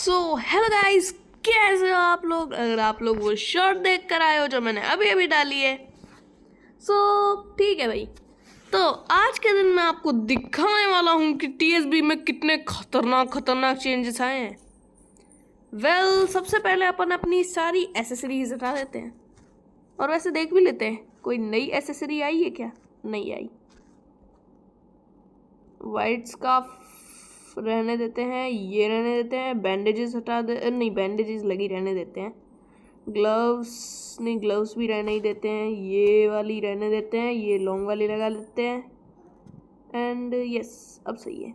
So hello guys, कैसे हो आप लोग। अगर आप लोग वो शॉर्ट देख कर आए हो जो मैंने अभी अभी डाली है, ठीक है भाई। तो आज के दिन मैं आपको दिखाने वाला हूँ कि टीएसबी में कितने खतरनाक चेंजेस आए हैं। सबसे पहले अपन अपनी सारी एसेसरीज हटा देते हैं और वैसे देख भी लेते हैं कोई नई एसेसरी आई है क्या। नहीं आई। वाइट स्कार्फ रहने देते हैं, ये रहने देते हैं। बैंडेजेस हटा दे, नहीं बैंडेजेस लगी रहने देते हैं। ग्लव्स नहीं, ग्लव्स भी रहने ही देते हैं। ये वाली रहने देते हैं, ये लॉन्ग वाली लगा लेते हैं। एंड यस, अब सही है।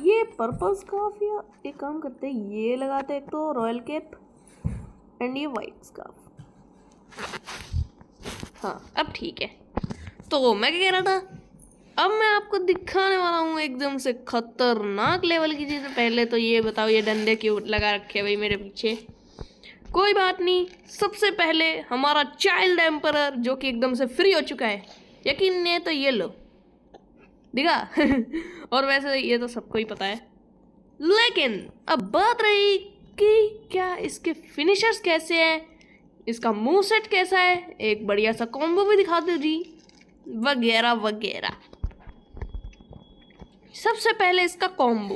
ये पर्पल स्कार्फ, या एक काम करते हैं, ये लगाते हैं एक तो रॉयल कैप एंड ये वाइट स्कार्फ। हाँ अब ठीक है। तो मैं क्या कह रहा था, अब मैं आपको दिखाने वाला हूँ एकदम से खतरनाक लेवल की चीज़। पहले तो ये बताओ, ये डंडे क्यों लगा रखे हैं भाई मेरे पीछे। कोई बात नहीं, सबसे पहले हमारा चाइल्ड एम्परर जो कि एकदम से फ्री हो चुका है। यकीन नहीं है तो ये लो, दिखा। और वैसे ये तो सबको ही पता है, लेकिन अब बात रही कि क्या इसके फिनिशर्स कैसे हैं, इसका मूव सेट कैसा है, एक बढ़िया सा कॉम्बो भी दिखा दो जी, वगैरह वगैरह। सबसे पहले इसका कॉम्बो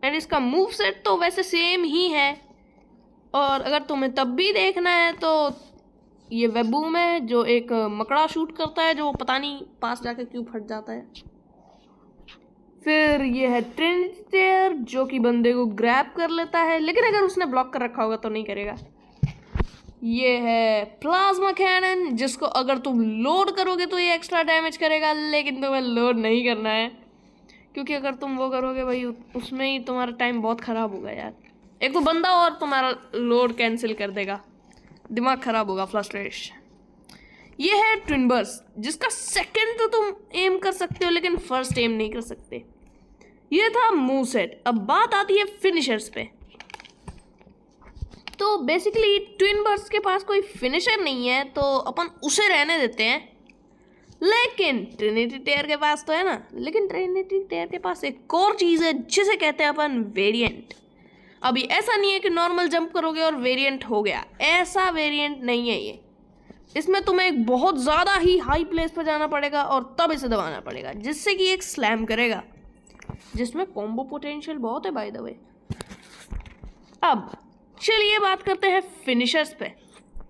एंड इसका मूव सेट तो वैसे सेम ही है। और अगर तुम्हें तब भी देखना है तो ये वेबूम है जो एक मकड़ा शूट करता है, जो पता नहीं पास जाकर क्यों फट जाता है। फिर ये है ट्रिनिटी टेयर जो कि बंदे को ग्रैब कर लेता है, लेकिन अगर उसने ब्लॉक कर रखा होगा तो नहीं करेगा। ये है प्लाज्मा कैनन जिसको अगर तुम लोड करोगे तो ये एक्स्ट्रा डैमेज करेगा, लेकिन तुम्हें लोड नहीं करना है, क्योंकि अगर तुम वो करोगे भाई उसमें ही तुम्हारा टाइम बहुत ख़राब होगा यार। एक तो बंदा और तुम्हारा लोड कैंसिल कर देगा, दिमाग ख़राब होगा, फ्रस्ट्रेशन। ये है ट्विन बर्स्ट जिसका सेकंड तो तुम एम कर सकते हो लेकिन फर्स्ट एम नहीं कर सकते। ये था मूव सेट। अब बात आती है फिनिशर्स पे। तो बेसिकली ट्विन बर्स्ट के पास कोई फिनिशर नहीं है तो अपन उसे रहने देते हैं, लेकिन ट्रिनिटी टेयर के पास तो है ना। लेकिन ट्रिनिटी टेयर के पास एक और चीज़ है जिसे कहते हैं अपन वेरिएंट। अभी ऐसा नहीं है कि नॉर्मल जंप करोगे और वेरिएंट हो गया, ऐसा वेरिएंट नहीं है ये। इसमें तुम्हें एक बहुत ज़्यादा ही हाई प्लेस पर जाना पड़ेगा और तब इसे दबाना पड़ेगा, जिससे कि एक स्लैम करेगा, जिसमें कॉम्बो पोटेंशियल बहुत है बाय द वे। अब चलिए बात करते हैं फिनिशर्स पे।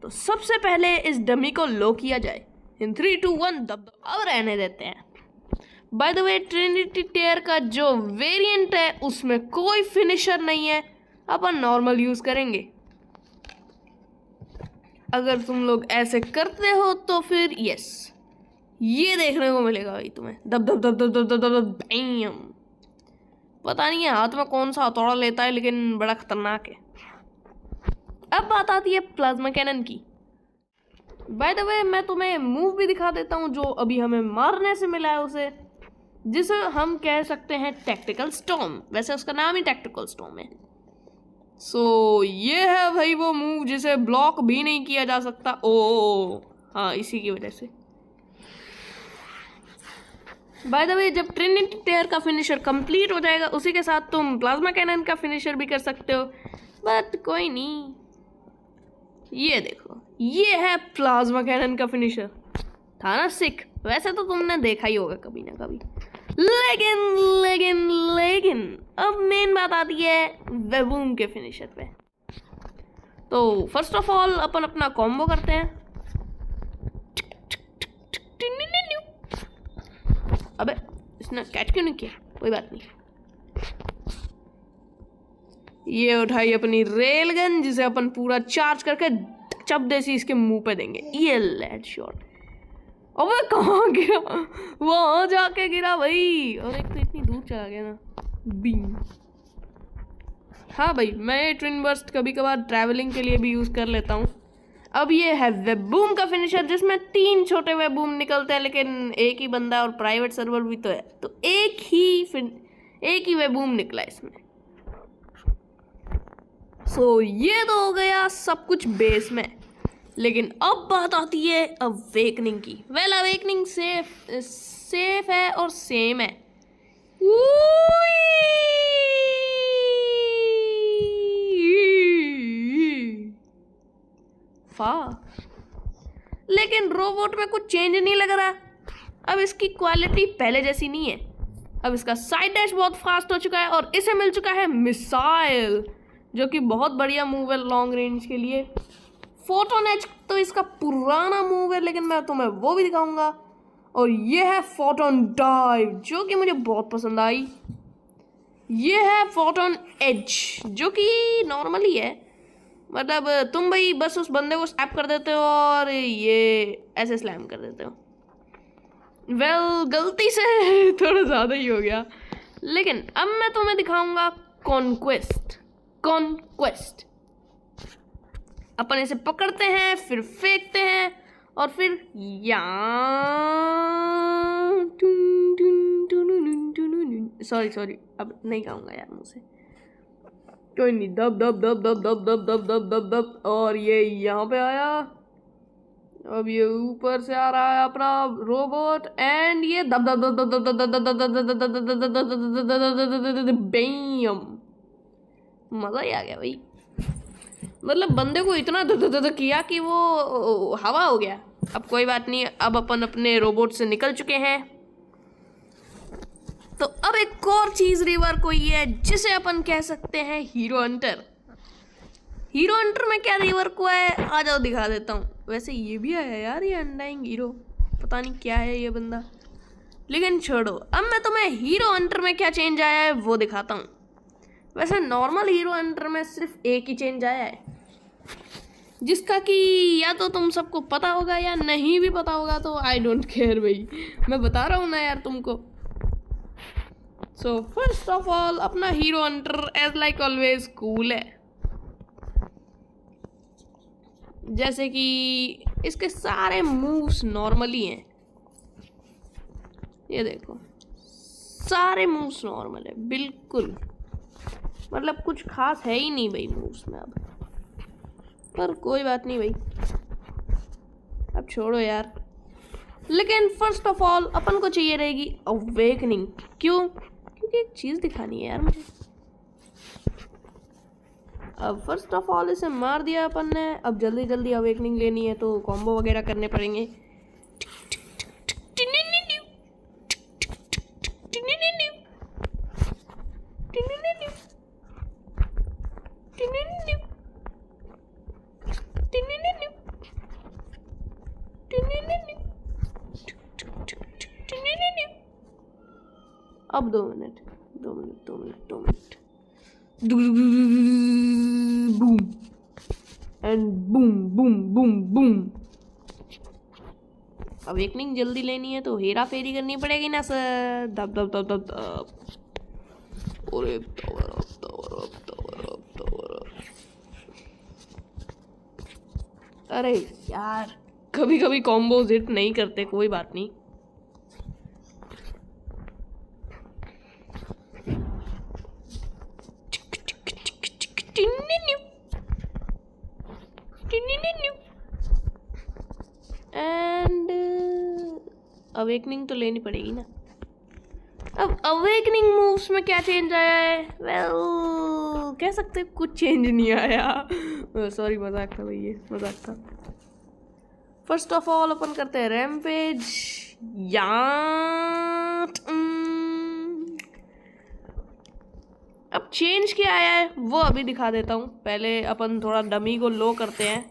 तो सबसे पहले इस डमी को लो किया जाए, इन 3 2 1 दब। अब रहने देते हैं। बाय द वे ट्रिनिटी टेयर का जो वेरिएंट है उसमें कोई फिनिशर नहीं है, अपन नॉर्मल यूज करेंगे। अगर तुम लोग ऐसे करते हो तो फिर यस, ये देखने को मिलेगा भाई तुम्हें, दब दब दब दब दब दब दब बैम। पता नहीं है हाथ में कौन सा हथौड़ा लेता है, लेकिन बड़ा खतरनाक है। अब बात आती है प्लाज्मा कैनन की। बाय द वे मैं तुम्हें मूव भी दिखा देता हूँ जो अभी हमें मारने से मिला है उसे, जिसे हम कह सकते हैं टैक्टिकल स्टॉर्म। वैसे उसका नाम ही टैक्टिकल स्टॉर्म है। ये है भाई वो मूव जिसे ब्लॉक भी नहीं किया जा सकता। ओ हाँ, इसी की वजह से। बाय द वे जब ट्रिनिटी टेयर का फिनिशर कंप्लीट हो जाएगा उसी के साथ तुम प्लाज्मा कैनन का फिनिशर भी कर सकते हो, बट कोई नहीं। ये देखो, ये है प्लाज्मा कैनन का फिनिशर। था ना सिक? वैसे तो तुमने देखा ही होगा कभी ना कभी, लेकिन अब मेन बात आती है वेबूम के फिनिशर पे। तो फर्स्ट ऑफ ऑल अपन अपना कॉम्बो करते हैं। अबे इसने कैच क्यों नहीं किया? कोई बात नहीं। ये उठाई अपनी रेल गन जिसे अपन पूरा चार्ज करके चपदेसी इसके मुंह पे देंगे। ये लेड शॉट। अबे कहाँ गिरा? वहां जाके गिरा भाई, और एक तो इतनी दूर चला गया ना, बीम। हाँ भाई, मैं ट्विन बर्स्ट कभी कभार ट्रैवलिंग के लिए भी यूज कर लेता हूँ। अब ये है वेबूम का फिनिशर जिसमें 3 छोटे वेबूम निकलते हैं, लेकिन एक ही बंदा और प्राइवेट सर्वर भी तो है, तो एक ही वेबूम निकला इसमें। ये तो हो गया सब कुछ बेस में, लेकिन अब बात आती है अवेकनिंग की। अवेकनिंग से सेफ है और सेम है। लेकिन रोबोट में कुछ चेंज नहीं लग रहा। अब इसकी क्वालिटी पहले जैसी नहीं है। अब इसका साइड डैश बहुत फास्ट हो चुका है और इसे मिल चुका है मिसाइल, जो कि बहुत बढ़िया मूव है लॉन्ग रेंज के लिए। फोटोन एज तो इसका पुराना मूव है, लेकिन मैं तुम्हें वो भी दिखाऊंगा। और ये है फोटोन डाइव, जो कि मुझे बहुत पसंद आई। ये है फोटोन एज, जो कि नॉर्मली है, मतलब तुम भाई बस उस बंदे को स्नैप कर देते हो और ये ऐसे स्लैम कर देते हो। गलती से थोड़ा ज़्यादा ही हो गया। लेकिन अब मैं तुम्हें दिखाऊंगा कॉन्क्वेस्ट। अपन इसे पकड़ते हैं, फिर फेंकते हैं और फिर सॉरी अब नहीं कहूँगा यार मुँह से, कोई नहीं। दब दब दब दब दब दब दब दब दब दब और ये यहाँ पे आया। अब ये ऊपर से आ रहा है अपना रोबोट एंड ये दब दब दब दब दब दब दब दब बैम। मजा ही आ गया भाई, मतलब बंदे को इतना किया कि वो हवा हो गया। अब कोई बात नहीं, अब अपन अपने रोबोट से निकल चुके हैं। तो अब एक और चीज रिवर कोई है जिसे अपन कह सकते हैं हीरो हंटर। हीरो हंटर में क्या रिवर को है, आ जाओ दिखा देता हूँ। वैसे ये भी आया यार, ये अनडाइंग हीरो, पता नहीं क्या है ये बंदा, लेकिन छोड़ो। अब मैं तुम्हें हीरो हंटर में क्या चेंज आया है वो दिखाता हूँ। वैसे नॉर्मल हीरो हंटर में सिर्फ एक ही चेंज आया है, जिसका कि या तो तुम सबको पता होगा या नहीं भी पता होगा, तो आई डोंट केयर भाई, मैं बता रहा हूँ ना यार तुमको। सो फर्स्ट ऑफ ऑल अपना hero hunter as like always cool है। जैसे कि इसके सारे मूव्स नॉर्मली हैं, ये देखो सारे मूव्स नॉर्मल है बिल्कुल, मतलब कुछ खास है ही नहीं भाई मूव्स में अब। पर कोई बात नहीं भाई, अब छोड़ो यार। लेकिन फर्स्ट ऑफ ऑल अपन को चाहिए रहेगी अवेकनिंग। क्यों? क्योंकि एक चीज़ दिखानी है यार मुझे। अब फर्स्ट ऑफ ऑल इसे मार दिया अपन ने, अब जल्दी जल्दी अवेकनिंग लेनी है तो कॉम्बो वगैरह करने पड़ेंगे। अब 2 minute boom and boom boom boom boom. Awakening जल्दी लेनी है तो हेरा फेरी करनी पड़ेगी ना सर। दब दब दब दब दब, अरे अरे यार कभी कभी कॉम्बोज हिट नहीं करते, कोई बात नहीं। एंड अवेकनिंग तो लेनी पड़ेगी ना। अब अवेकनिंग मूव्स में क्या चेंज आया है? कह सकते कुछ चेंज नहीं आया। सॉरी मजाक था भाई, ये मजाक था। फर्स्ट ऑफ ऑल अपन करते हैं रैम्पेज। अब चेंज क्या आया है वो अभी दिखा देता हूँ। पहले अपन थोड़ा डमी को लो करते हैं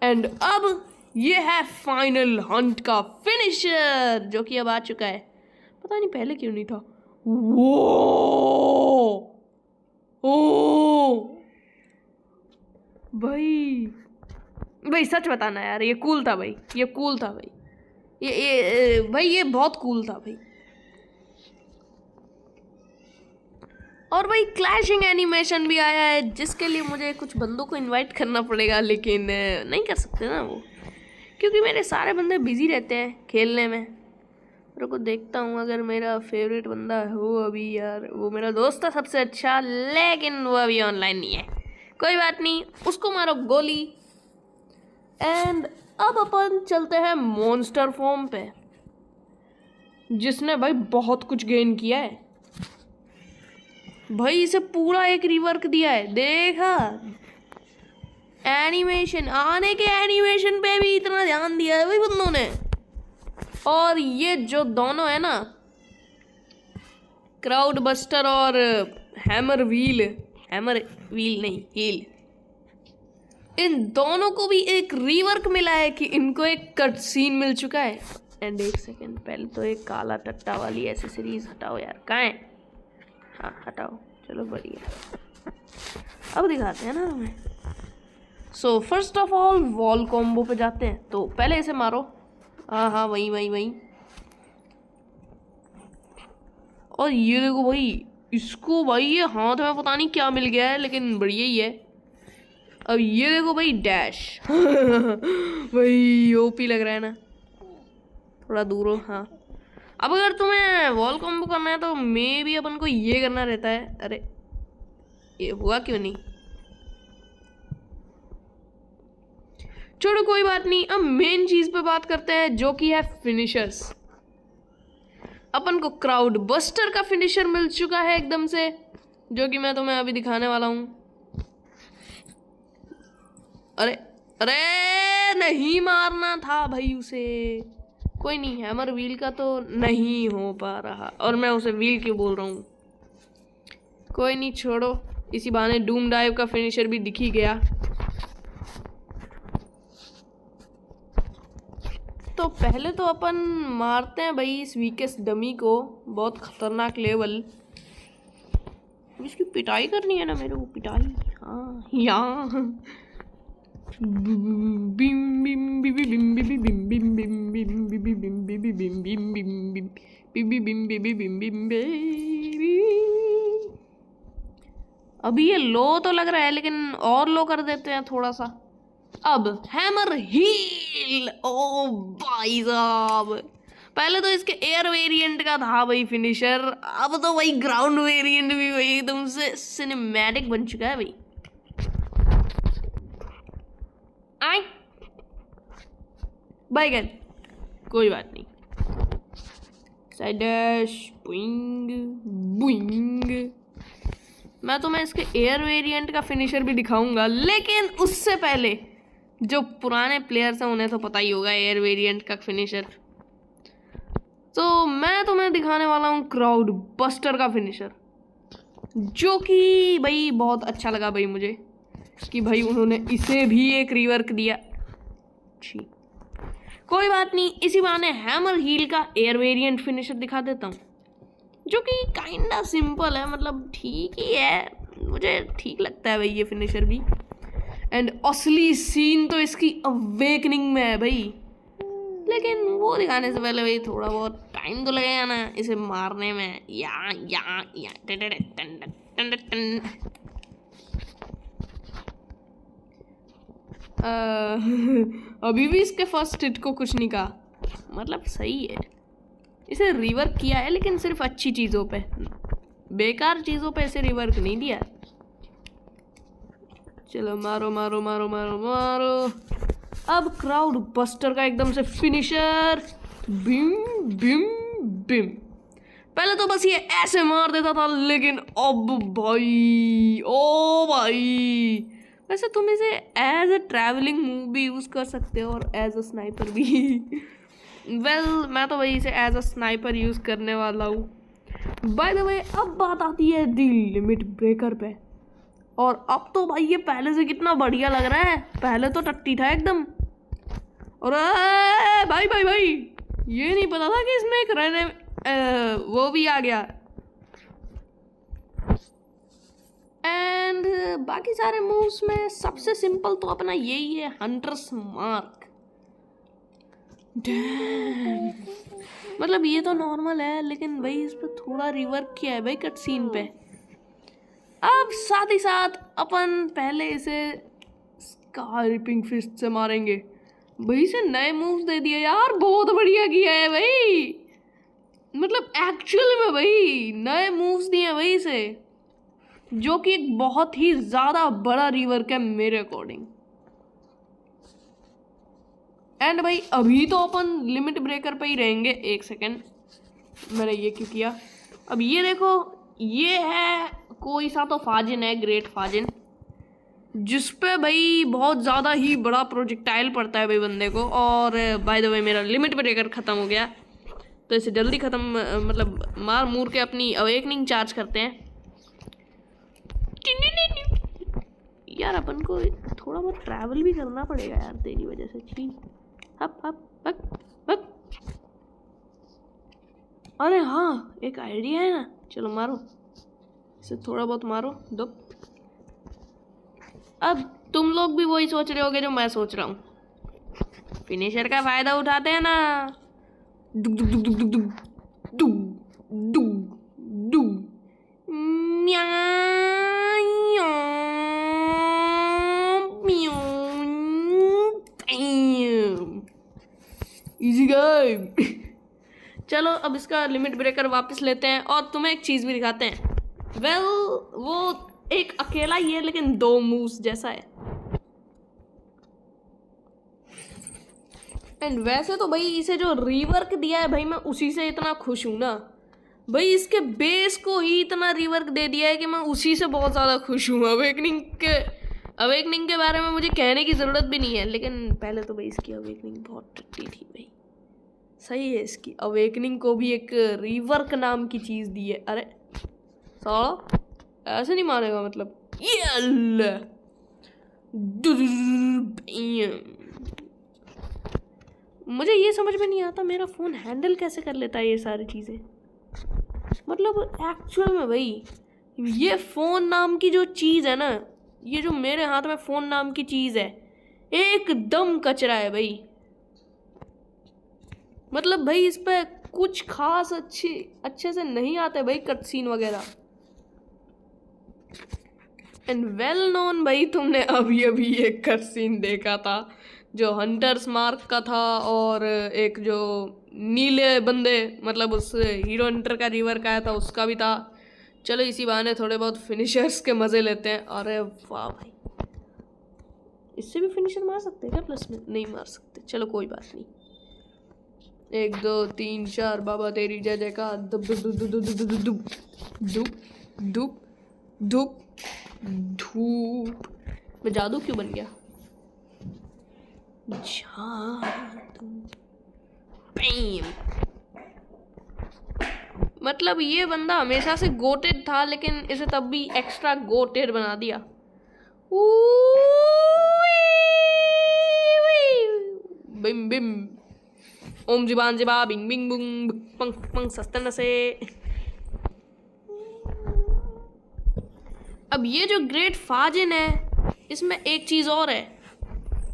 एंड अब ये है फाइनल हंट का फिनिशर, जो कि अब आ चुका है। पता नहीं पहले क्यों नहीं था। वो ओ भाई सच बताना यार, ये कूल था भाई, ये कूल था भाई, ये भाई ये बहुत कूल था भाई। और भाई क्लैशिंग एनिमेशन भी आया है, जिसके लिए मुझे कुछ बंदों को इनवाइट करना पड़ेगा, लेकिन नहीं कर सकते ना वो, क्योंकि मेरे सारे बंदे बिजी रहते हैं खेलने में। मेरे को देखता हूँ अगर मेरा फेवरेट बंदा हो अभी यार, वो मेरा दोस्त था सबसे अच्छा, लेकिन वो अभी ऑनलाइन नहीं है। कोई बात नहीं, उसको मारो गोली। एंड अब अपन चलते हैं मॉन्स्टर फॉर्म पे। जिसने भाई बहुत कुछ गेन किया है भाई। इसे पूरा एक रिवर्क दिया है, देखा? एनिमेशन आने के एनिमेशन पे भी इतना ध्यान दिया है भाई बंदों ने। और ये जो दोनों है ना, क्राउड बस्टर और हैमर व्हील नहीं, हील, इन दोनों को भी एक रीवर्क मिला है कि इनको एक कट सीन मिल चुका है। एंड एक सेकेंड, पहले तो एक काला टट्टा वाली एसेसरीज हटाओ यार, कहाँ है? हाँ हटाओ, चलो बढ़िया, अब दिखाते हैं ना हमें। सो first of all wall combo पे जाते हैं, तो पहले इसे मारो। हाँ वही। और ये देखो भाई, इसको भाई ये हाथ में पता नहीं क्या मिल गया है, लेकिन बढ़िया ही है। अब ये देखो भाई डैश भाई ओपी लग रहा है ना, थोड़ा दूर हो। हाँ, अब अगर तुम्हें वॉल कॉम्बो करना है तो मे भी अपन को ये करना रहता है। अरे ये हुआ क्यों नहीं? छोड़ो कोई बात नहीं, अब मेन चीज पे बात करते हैं जो कि है फिनिशर्स। अपन को क्राउड बस्टर का फिनिशर मिल चुका है एकदम से, जो कि मैं तुम्हें अभी दिखाने वाला हूं। अरे नहीं मारना था भाई उसे, कोई नहीं, हैमर व्हील का तो नहीं हो पा रहा, और मैं उसे व्हील क्यों बोल रहा हूँ, कोई नहीं छोड़ो। इसी बहाने डूम डाइव का फिनिशर भी दिख ही गया। तो पहले तो अपन मारते हैं भाई इस वीकेस्ट डमी को, बहुत खतरनाक लेवल। इसकी पिटाई करनी है ना मेरे को, पिटाई। हाँ यहाँ अभी ये लो तो लग रहा है, लेकिन और लो कर देते हैं थोड़ा सा। अब हैमर हील, ओ भाई साहब, पहले तो इसके एयर वेरिएंट का था भाई फिनिशर, अब तो भाई ग्राउंड वेरिएंट भी भाई एकदम से सिनेमैटिक बन चुका है भाई। आई बैगन, कोई बात नहीं, साइड डैश, बुइंग बुइंग। मैं तुम्हें इसके एयर वेरिएंट का फिनिशर भी दिखाऊंगा, लेकिन उससे पहले जो पुराने प्लेयर्स हैं उन्हें तो पता ही होगा एयर वेरिएंट का फिनिशर। तो मैं तुम्हें दिखाने वाला हूँ क्राउड बस्टर का फिनिशर, जो कि भाई बहुत अच्छा लगा भाई मुझे कि भाई उन्होंने इसे भी एक रिवर्क दिया। ठीक, कोई बात नहीं, इसी बहाने हैमर हील का एयर वेरिएंट फिनिशर दिखा देता हूँ, जो कि काइंडा सिंपल है, मतलब ठीक ही है, मुझे ठीक लगता है भाई ये फिनिशर भी। एंड असली सीन तो इसकी अवेकनिंग में है भाई, लेकिन वो दिखाने से पहले भाई थोड़ा बहुत टाइम तो लगेगा ना इसे मारने में। अभी भी इसके फर्स्ट हिट को कुछ नहीं कहा, मतलब सही है, इसे रिवर्क किया है लेकिन सिर्फ अच्छी चीज़ों पे, बेकार चीज़ों पे इसे रिवर्क नहीं दिया। चलो मारो मारो मारो मारो मारो। अब क्राउड बस्टर का एकदम से फिनिशर, बिम बिम बिम। पहले तो बस ये ऐसे मार देता था, लेकिन अब भाई ओ भाई, वैसे तुम इसे एज अ ट्रैवलिंग मूव भी यूज़ कर सकते हो और एज अ स्नाइपर भी। वेल मैं तो भाई इसे एज अ स्नाइपर यूज़ करने वाला हूँ। बाय द वे अब बात आती है दी लिमिट ब्रेकर पे, और अब तो भाई ये पहले से कितना बढ़िया लग रहा है, पहले तो टट्टी था एकदम। और भाई भाई भाई, ये नहीं पता था कि इसमें एक रहने वो भी आ गया। एंड बाकी सारे मूव्स में सबसे सिंपल तो अपना यही है, हंटर्स मार्क। मतलब ये तो नॉर्मल है, लेकिन भाई इस पर थोड़ा रिवर्क किया है भाई कट सीन पे। अब साथ ही साथ अपन पहले इसे स्कार रिपिंग फिस्ट से मारेंगे। भाई इसे नए मूव्स दे दिए यार, बहुत बढ़िया किया है भाई, मतलब एक्चुअल में भाई नए मूव्स दिए भाई इसे, जो कि एक बहुत ही ज़्यादा बड़ा रिवर्क है मेरे अकॉर्डिंग। एंड भाई अभी तो अपन लिमिट ब्रेकर पे ही रहेंगे, एक सेकेंड। मैंने ये क्यों किया? अब ये देखो, ये है कोई सा तो फाजिन है, ग्रेट फाजिन, जिस पे भाई बहुत ज़्यादा ही बड़ा प्रोजेक्टाइल पड़ता है भाई बंदे को। और बाय द वे मेरा लिमिट ब्रेकर ख़त्म हो गया, तो इसे जल्दी ख़त्म मतलब मार मूर के अपनी अवेकनिंग चार्ज करते हैं। यार अपन को थोड़ा बहुत ट्रैवल भी करना पड़ेगा यार तेरी वजह से। छी हप हप हप हप। अरे हाँ, एक आइडिया है ना, चलो मारो इसे, थोड़ा बहुत मारो दो। अब तुम लोग भी वही सोच रहे होगे जो मैं सोच रहा हूँ, फिनिशर का फायदा उठाते हैं ना। दुग दुग दुग दुग दुग दुग दुग दुग इजी गेम। चलो अब इसका लिमिट ब्रेकर वापस लेते हैं और तुम्हें एक चीज़ भी दिखाते हैं। वो एक अकेला ही है लेकिन दो मूव्स जैसा है। एंड वैसे तो भाई इसे जो रीवर्क दिया है भाई, मैं उसी से इतना खुश हूँ ना भाई। इसके बेस को ही इतना रीवर्क दे दिया है कि मैं उसी से बहुत ज़्यादा खुश हूँ। अवेकनिंग के बारे में मुझे कहने की ज़रूरत भी नहीं है, लेकिन पहले तो भाई इसकी अवेकनिंग बहुत टट्टी थी भाई। सही है, इसकी अवेकनिंग को भी एक रीवर्क नाम की चीज़ दी है। अरे साला ऐसे नहीं मानेगा मतलब। मुझे ये समझ में नहीं आता मेरा फ़ोन हैंडल कैसे कर लेता है ये सारी चीज़ें। मतलब एक्चुअल में भाई ये फ़ोन नाम की जो चीज़ है ना, ये जो मेरे हाथ में फ़ोन नाम की चीज़ है, एकदम कचरा है भाई। मतलब भाई इस पे कुछ खास अच्छे से नहीं आते भाई कट सीन वगैरह। एंड वेल नोन भाई, तुमने अभी अभी एक कट सीन देखा था जो हंटर्स मार्क का था, और एक जो नीले बंदे मतलब उस हीरो हंटर का रिवर आया था उसका भी था। चलो इसी बहाने थोड़े बहुत फिनिशर्स के मज़े लेते हैं। अरे वाह भाई, इससे भी फिनिशर मार सकते हैं क्या? प्लस में नहीं मार सकते, चलो कोई बात नहीं। 1 2 3 4 बाबा तेरी जय जयकार। दुब दुब दुब दुब दुब दुब दुब दुब धूप धूप। मैं जादू क्यों बन गया? मतलब ये बंदा हमेशा से गोटेड था, लेकिन इसे तब भी एक्स्ट्रा गोटेड बना दिया। बिम बिम ओम जिबान जिबा बिंग बिंग बुंग पंग पंग सस्तन से। अब ये जो ग्रेट फाजिन है, इसमें एक चीज़ और है।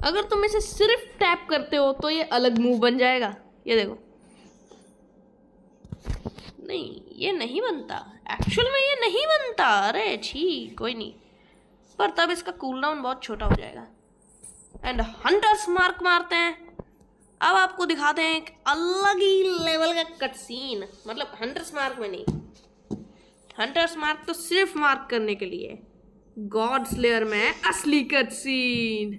अगर तुम इसे सिर्फ टैप करते हो तो ये अलग मूव बन जाएगा। ये देखो, नहीं ये नहीं बनता, एक्चुअल में ये नहीं बनता। अरे छी कोई नहीं, पर तब इसका कूलडाउन बहुत छोटा हो जाएगा। एंड हंटर्स मार्क मारते हैं। अब आपको दिखाते हैं एक अलग ही लेवल का कट सीन। मतलब हंटर्स मार्क में नहीं, हंटर्स मार्क तो सिर्फ मार्क करने के लिए, गॉड स्लेयर में असली कट सीन।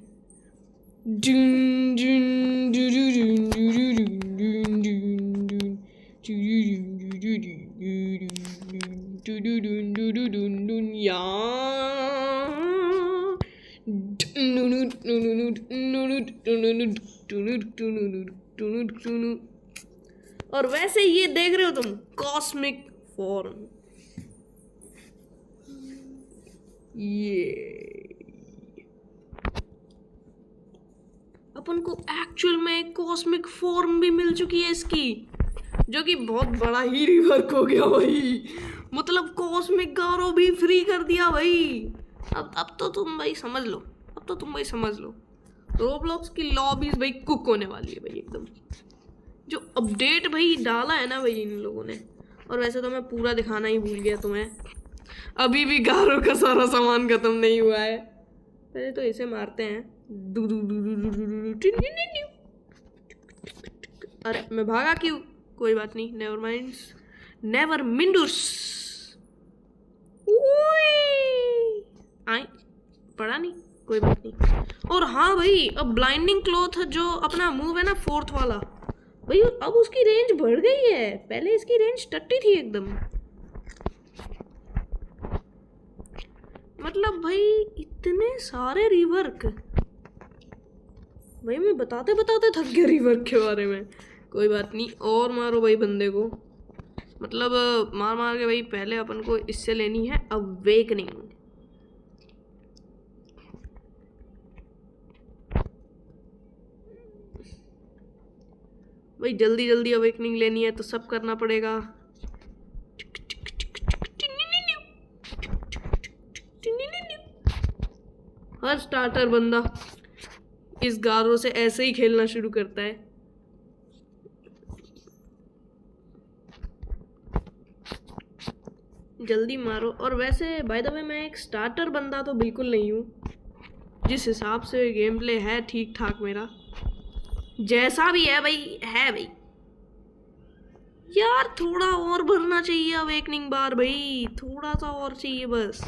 और वैसे ये देख रहे हो तुम, कॉस्मिक फॉर्म। ये अपन को एक्चुअल में कॉस्मिक फॉर्म भी मिल चुकी है इसकी, जो कि बहुत बड़ा ही रिवर्क हो गया भाई। मतलब कॉस्मिक गारो भी फ्री कर दिया भाई। अब तो तुम भाई समझ लो, अब तो तुम भाई समझ लो, रोब्लॉक्स की लॉबीज भाई कुक होने वाली है भाई एकदम। जो अपडेट भाई डाला है ना भाई इन लोगों ने। और वैसे तो मैं पूरा दिखाना ही भूल गया तुम्हें, अभी भी गारो का सारा सामान खत्म नहीं हुआ है। पहले तो इसे मारते हैं। अरे मैं भागा क्यों? कोई बात नहीं, नेवर माइंड, नेवर मिंडूस। आई पड़ा नहीं, कोई बात नहीं। और हाँ भाई, अब ब्लाइंडिंग क्लॉथ जो अपना मूव है ना 4th वाला, भाई अब उसकी रेंज बढ़ गई है, पहले इसकी रेंज 30 थी एकदम। मतलब भाई इतने सारे रिवर्क, भाई मैं बताते बताते थक गया रिवर्क के बारे में। कोई बात नहीं, और मारो भाई बंदे को, मतलब मार मार के भाई। पहले अपन को इससे लेनी है अवेकनिंग। भाई जल्दी जल्दी अवेकनिंग लेनी है तो सब करना पड़ेगा। हर स्टार्टर बंदा इस गारो से ऐसे ही खेलना शुरू करता है। जल्दी मारो। और वैसे बाय द वे मैं एक स्टार्टर बंदा तो बिल्कुल नहीं हूँ। जिस हिसाब से गेम प्ले है ठीक ठाक मेरा, जैसा भी है भाई है भाई। यार थोड़ा और भरना चाहिए अवेकनिंग बार भाई, थोड़ा सा और चाहिए बस।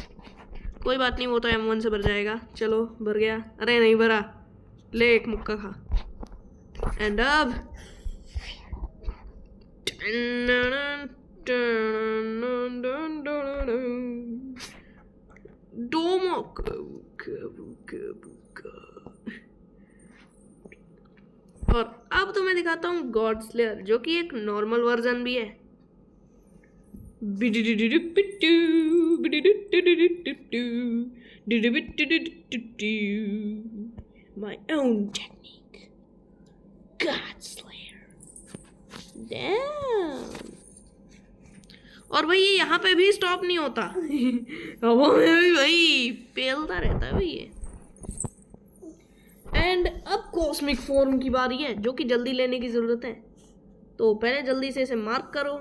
कोई बात नहीं, वो तो M1 से भर जाएगा। चलो भर गया। अरे नहीं भरा, ले एक मुक्का खा। एंड अब और अब तो मैं दिखाता हूँ गॉड स्लेयर, जो कि एक नॉर्मल वर्जन भी है। My own technique, God Slayer. Damn. और भाई ये यहाँ पे भी स्टॉप नहीं होता। हवा में भी भाई पेलता रहता है भाई ये। एंड अब कॉस्मिक फॉर्म की बारी है, जो कि जल्दी लेने की जरूरत है। तो पहले जल्दी से इसे मार्क करो।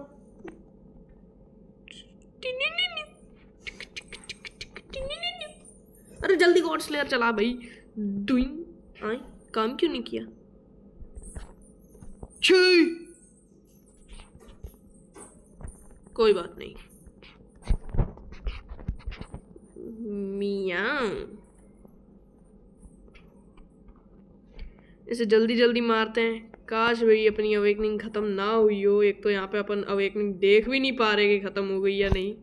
अरे जल्दी गॉड स्लेयर चला भाई। डूइंग आई काम क्यों नहीं किया? कोई बात नहीं। मियां इसे जल्दी जल्दी मारते हैं। काश भाई अपनी अवेकनिंग खत्म ना हुई हो। एक तो यहाँ पे अपन अवेकनिंग देख भी नहीं पा रहे कि खत्म हो गई या नहीं।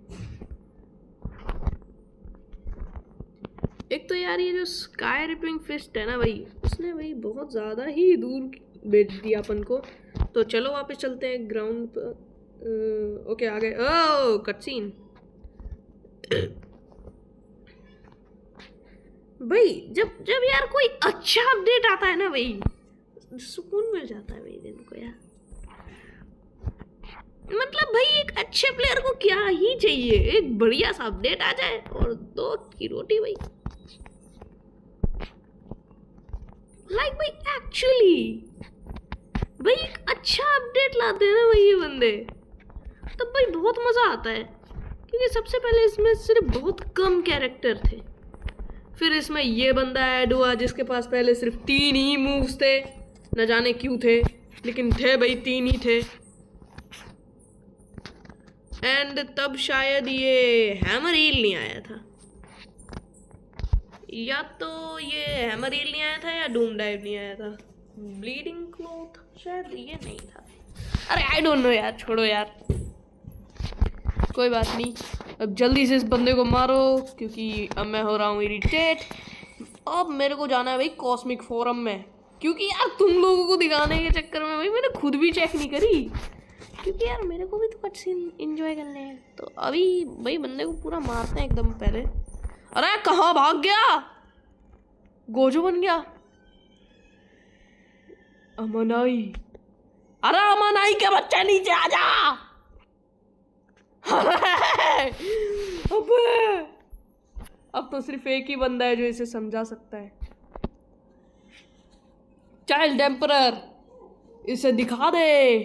एक तो यार ये जो स्काई रिपिंग फिस्ट है ना भाई, उसने भाई बहुत ज़्यादा ही दूर भेज दिया अपन को। तो चलो वापस चलते हैं ग्राउंड पर। ओके आ गए। ओह कटसीन। भाई जब जब यार कोई अच्छा अपडेट आता है ना भाई, सुकून मिल जाता है भाई दिन को यार। मतलब भाई एक अच्छे प्लेयर को क्या ही चाहिए, एक बढ़िया सा अपडेट आ जाए और 2 की रोटी भाई। लाइक भाई एक्चुअली भाई एक अच्छा अपडेट लाते हैं ना भाई ये बंदे, तब भाई बहुत मजा आता है। क्योंकि सबसे पहले इसमें सिर्फ बहुत कम कैरेक्टर थे, फिर इसमें ये बंदा ऐड हुआ जिसके पास पहले सिर्फ 3 ही मूव्स थे। न जाने क्यों थे, लेकिन थे भाई 3 ही थे। एंड तब शायद ये हैमर हील नहीं आया था, या तो ये हैमर हील नहीं आया था या डूम डाइव नहीं आया था। ब्लीडिंग क्लोथ शायद ये नहीं था। अरे आई डोंट नो यार, छोड़ो यार, कोई बात नहीं। अब जल्दी से इस बंदे को मारो क्योंकि अब मैं हो रहा हूँ इरिटेट। अब मेरे को जाना है भाई कॉस्मिक फोरम में, क्योंकि यार तुम लोगों को दिखाने के चक्कर में भाई मैंने खुद भी चेक नहीं करी, क्योंकि यार मेरे को भी तो कट सीन एंजॉय करने हैं। तो अभी भाई बंदे को पूरा मारते हैं एकदम पहले। अरे कहाँ भाग गया? गोजो बन गया अमनाई। अरे अमनाई के बच्चे नीचे आ जा। अबे अब तो सिर्फ एक ही बंदा है जो इसे समझा सकता है। चाइल्ड एम्परर, इसे दिखा दे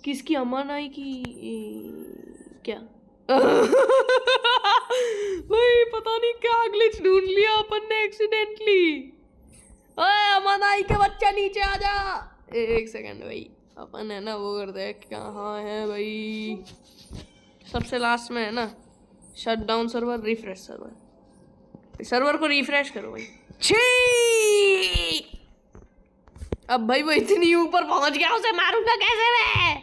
किसकी अमनाई की क्या। भाई पता नहीं क्या ग्लिच ढूंढ लिया अपन ने एक्सीडेंटली। ओए अमनाई के बच्चे नीचे आ जा। एक सेकंड भाई, अपन है ना वो कर दे, कहाँ है भाई? सबसे लास्ट में है ना, shut down server, refresh server. Server को रिफ्रेश करो भाई। छी अब भाई वो इतनी ऊपर पहुंच गया, उसे मारूंगा कैसे मैं?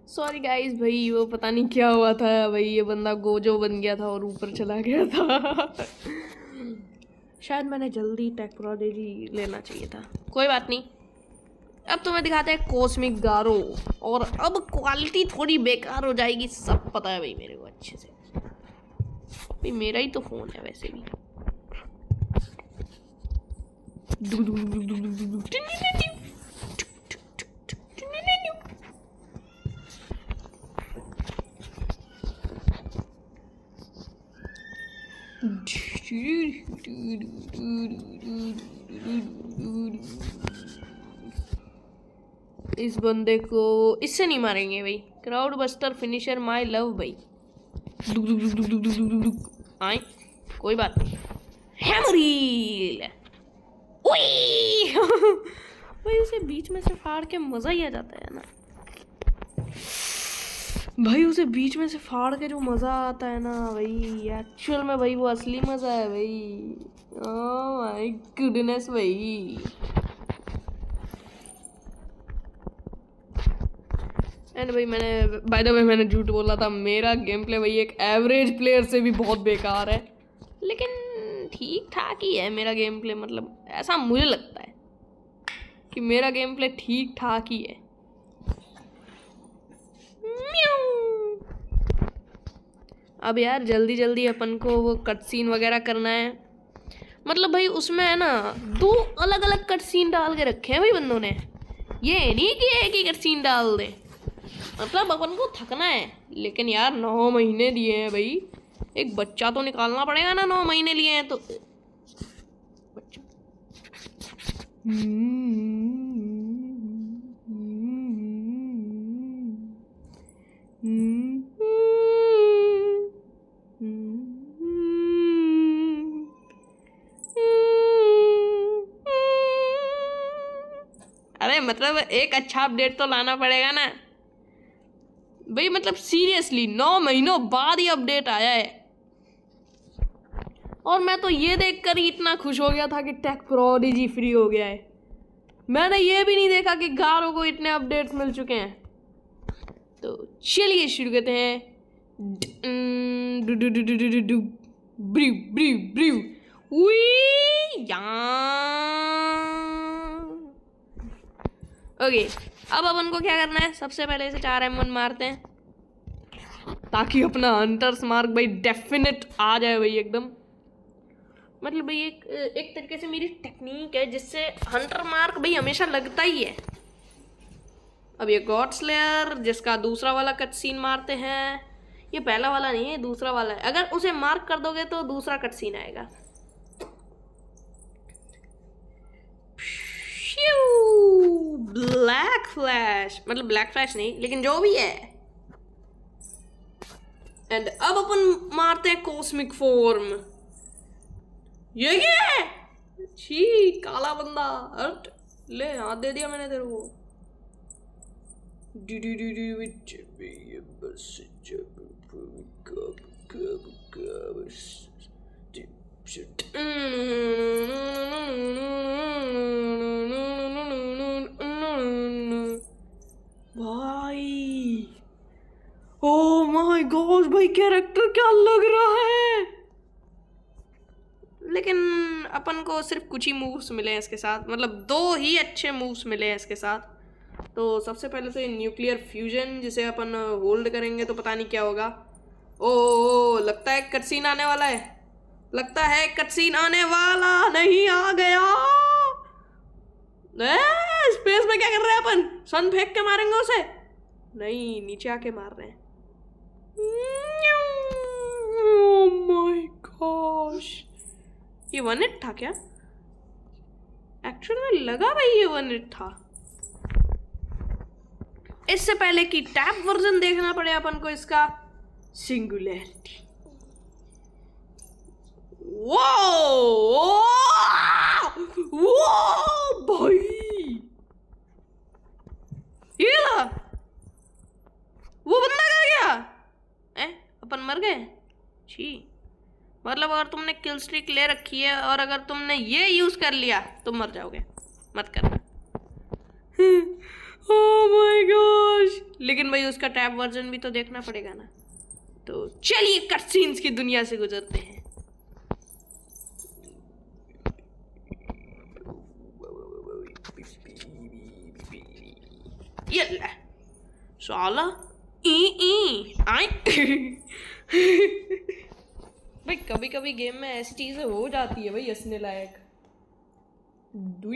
सॉरी गाइस भाई, वो पता नहीं क्या हुआ था भाई, ये बंदा गोजो बन गया था और ऊपर चला गया था। शायद मैंने जल्दी टेक प्रोडिजी लेना चाहिए था, कोई बात नहीं। अब तुम्हें दिखाते हैं कॉस्मिक गारो, और अब क्वालिटी थोड़ी बेकार हो जाएगी, सब पता है भाई मेरे को अच्छे से। भाई मेरा ही तो फोन है वैसे भी। इस बंदे को इससे नहीं मारेंगे भाई। Crowd buster finisher my love भाई। आए कोई बात नहीं। हैमरील भाई, उसे बीच में से फाड़ के मजा ही आ जाता है ना भाई, उसे बीच में से फाड़ के जो मजा आता है ना भाई, एक्चुअल में भाई वो असली मजा है भाई। ओह माय गुडनेस भाई। एंड भाई मैंने बाय द वे मैंने झूठ बोला था, मेरा गेम प्ले भाई एक एवरेज प्लेयर से भी बहुत बेकार है, लेकिन ठीक ठाक ही है मेरा गेम प्ले। मतलब ऐसा मुझे लगता है कि मेरा गेम प्ले ठीक ठाक ही है। अब यार जल्दी जल्दी अपन को वो कट सीन वगैरह करना है। मतलब भाई उसमें है ना 2 अलग अलग कट सीन डाल के रखे हैं भाई बंदों ने, ये नहीं कि एक ही कट सीन डाल दे। मतलब अपन को थकना है, लेकिन यार 9 महीने दिए हैं भाई, एक बच्चा तो निकालना पड़ेगा ना। 9 महीने लिए हैं तो बच्चा। अरे मतलब एक अच्छा अपडेट तो लाना पड़ेगा ना भाई। मतलब सीरियसली 9 महीनों बाद ही अपडेट आया है, और मैं तो ये देखकर ही इतना खुश हो गया था कि टेक प्रोडिजी फ्री हो गया है। मैंने ये भी नहीं देखा कि गारो को इतने अपडेट्स मिल चुके हैं। तो चलिए शुरू करते हैं। ब्रीव ब्रीव ब्रीव ओके, अब अपन को क्या करना है, सबसे पहले इसे 4 M1 मारते हैं ताकि अपना हंटर्स मार्क भाई डेफिनेट आ जाए भाई एकदम। मतलब भाई एक तरीके से मेरी टेक्निक है जिससे हंटर मार्क भाई हमेशा लगता ही है। अब ये गॉड स्लेयर जिसका दूसरा वाला कट सीन मारते हैं, ये पहला वाला नहीं है, दूसरा वाला है। अगर उसे मार्क कर दोगे तो दूसरा कट सीन आएगा। ब्लैक फ्लैश, मतलब ब्लैक फ्लैश नहीं, लेकिन जो भी है। एंड अब अपन मारते हैं कॉस्मिक फॉर्म। ये क्या है? छी काला बंदा, हट ले, हाथ दे दिया मैंने तेरे को। भाई ओह माय गॉड भाई, कैरेक्टर क्या लग रहा है। लेकिन अपन को सिर्फ कुछ ही मूव्स मिले हैं इसके साथ, मतलब 2 ही अच्छे मूव्स मिले हैं इसके साथ। तो सबसे पहले तो ये न्यूक्लियर फ्यूजन, जिसे अपन होल्ड करेंगे तो पता नहीं क्या होगा। ओ लगता है कट सीन आने वाला है, लगता है कट सीन आने वाला नहीं, आ गया। स्पेस में क्या कर रहे हैं अपन, सन फेंक के मारेंगे उसे? नहीं, नीचे आके मार रहे हैं। ओह माय गॉश, ये 1 हिट था क्या? एक्चुअली में लगा भाई ये 1 हिट था। इससे पहले कि टैप वर्जन देखना पड़े अपन को इसका, सिंगुलैरिटी। वो भाई, ये था वो बंदा कर गया। अपन मर गए, छी मतलब अगर तुमने किल स्ट्रीक ले रखी है और अगर तुमने ये यूज कर लिया तो मर जाओगे, मत करना। ओह माय गॉश, लेकिन भाई उसका टैब वर्जन भी तो देखना पड़ेगा ना। तो चलिए कट सीन्स की दुनिया से गुजरते हैं। ये साला ई आई। भाई कभी कभी गेम में ऐसी चीजें हो जाती है भाई हंसने लायक। डू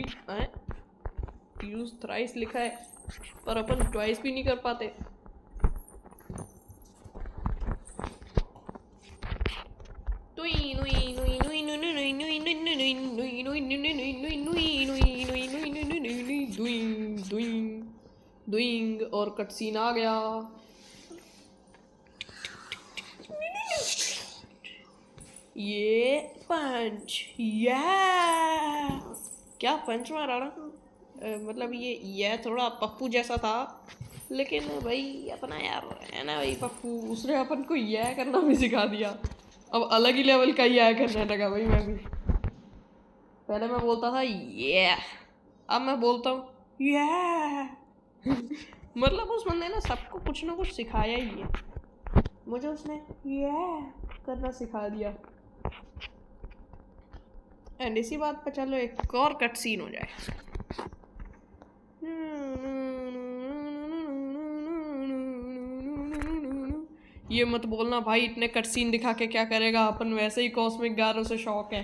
यूज थ्राइस लिखा है पर अपन ट्वाइस भी नहीं कर पाते। डूइंग और कट सीन आ गया। ये पंच, या क्या पंच मारा ना। मतलब ये थोड़ा पप्पू जैसा था, लेकिन भाई अपना यार है ना भाई पप्पू, उसने अपन को यह करना भी सिखा दिया। अब अलग ही लेवल का यह करने लगा भाई मैं भी। पहले मैं बोलता था ये, अब मैं बोलता हूँ ये। मतलब उस बंदे ने सबको कुछ ना कुछ सिखाया ही है, मुझे उसने ये करना सिखा दिया। एंड इसी बात पर चलो एक और कट सीन हो जाए। ये मत बोलना भाई इतने कट सीन दिखा के क्या करेगा, अपन वैसे ही कॉस्मिक गारों से शौक है।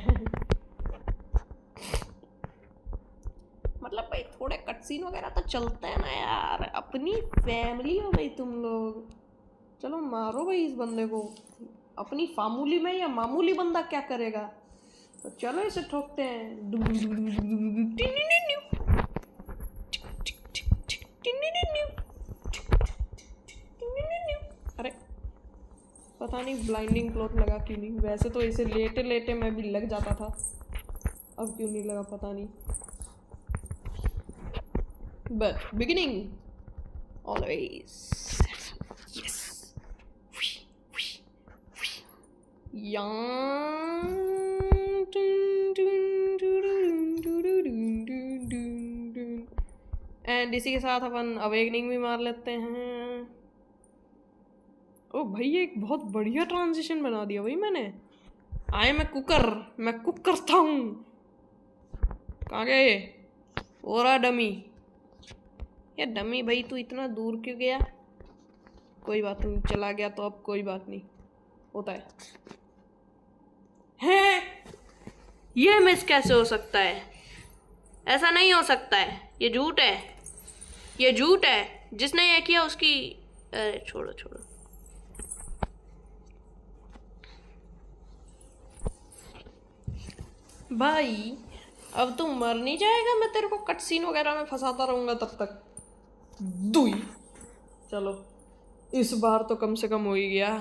मतलब भाई थोड़े कट सीन वगैरह तो चलते हैं ना यार, अपनी फैमिली हो भाई तुम लोग। चलो मारो भाई इस बंदे को, अपनी फामूली में या मामूली बंदा क्या करेगा, तो चलो इसे ठोकते हैं। अरे पता नहीं ब्लाइंडिंग क्लॉथ लगा क्यों नहीं, वैसे तो इसे लेटे लेटे मैं भी लग जाता था, अब क्यों नहीं लगा पता नहीं। But beginning always yes. And इसी के साथ अपन अवेकनिंग भी मार लेते हैं। ओ भाई ये एक बहुत बढ़िया ट्रांजिशन बना दिया भाई मैंने। आई एम ए कुकर, मैं कुक करता हूँ। कहाँ गए हो रहा डमी? ये डमी भाई तू इतना दूर क्यों गया? कोई बात नहीं, चला गया तो अब कोई बात नहीं, होता है। ये मिस कैसे हो सकता है? ऐसा नहीं हो सकता है, ये झूठ है, ये झूठ है। जिसने ये किया उसकी, अरे छोड़ो छोड़ो। भाई अब तू मर नहीं जाएगा, मैं तेरे को कट सीन वगैरह में फंसाता रहूंगा तब तक। दुई, चलो इस बार तो कम से कम हो ही गया।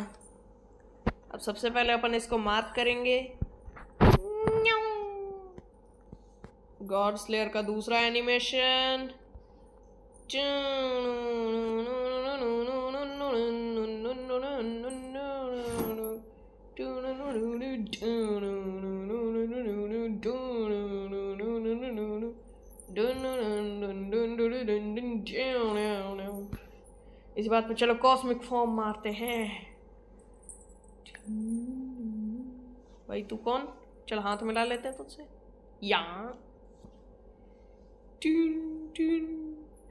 अब सबसे पहले अपन इसको मार्क करेंगे। गॉड स्लेयर का दूसरा एनिमेशन। इस बात पे चलो कॉस्मिक फॉर्म मारते हैं। भाई तू कौन? चल हाथ मिला लेते हैं तुझसे। यहाँ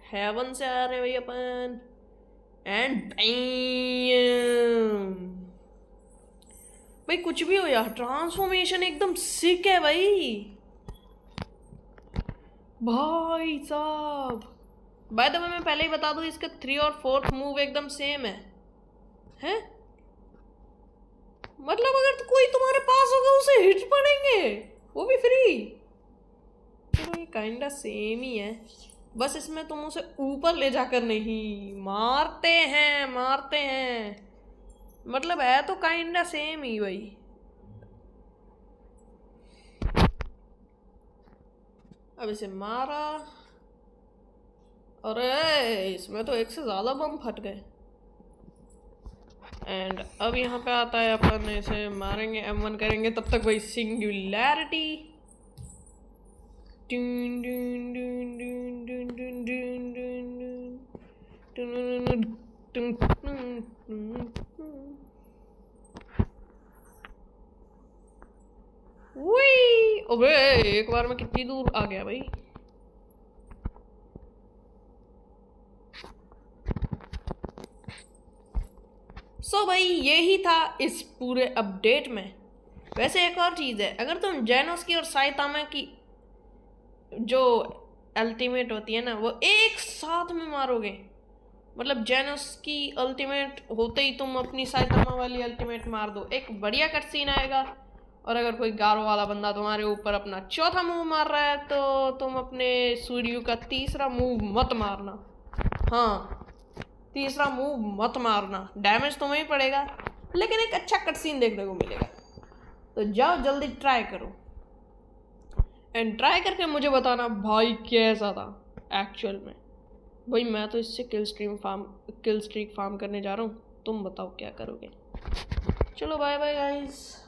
हेवन से आ रहे भाई अपन। एंड भाई कुछ भी हो यार, ट्रांसफॉर्मेशन एकदम सिक है भाई। भाई साहब बाय द वे मैं पहले ही बता दूं, इसका 3 और 4th मूव एकदम सेम है। हैं? मतलब अगर तो कोई तुम्हारे पास होगा उसे हिट पड़ेंगे, वो भी फ्री। चलो ये काइंडा सेम ही है, बस इसमें तुम उसे ऊपर ले जाकर नहीं मारते हैं। मतलब है तो काइंडा सेम ही भाई। अब इसे मारा, अरे इसमें तो एक से ज्यादा बम फट गए। एंड अब यहाँ पे आता है अपन इसे मारेंगे, M1 करेंगे, तब तक वही सिंगुलैरिटी। अबे एक बार में कितनी दूर आ गया भाई। सो भाई यही था इस पूरे अपडेट में। वैसे एक और चीज़ है, अगर तुम जेनोस की और साइतामा की जो अल्टीमेट होती है ना वो एक साथ में मारोगे, मतलब जेनोस की अल्टीमेट होते ही तुम अपनी साइतामा वाली अल्टीमेट मार दो, एक बढ़िया कट सीन आएगा। और अगर कोई गारो वाला बंदा तुम्हारे ऊपर अपना चौथा मूव मार रहा है तो तुम अपने सूर्य का तीसरा मूव मत मारना। हाँ, तीसरा मूव मत मारना, डैमेज तुम्हें ही पड़ेगा लेकिन एक अच्छा कट सीन देखने को मिलेगा। तो जाओ जल्दी ट्राई करो एंड ट्राई करके मुझे बताना भाई कैसा था एक्चुअल में। भाई मैं तो इससे किल स्ट्रीक फार्म करने जा रहा हूँ, तुम बताओ क्या करोगे। चलो बाय बाय गाइस।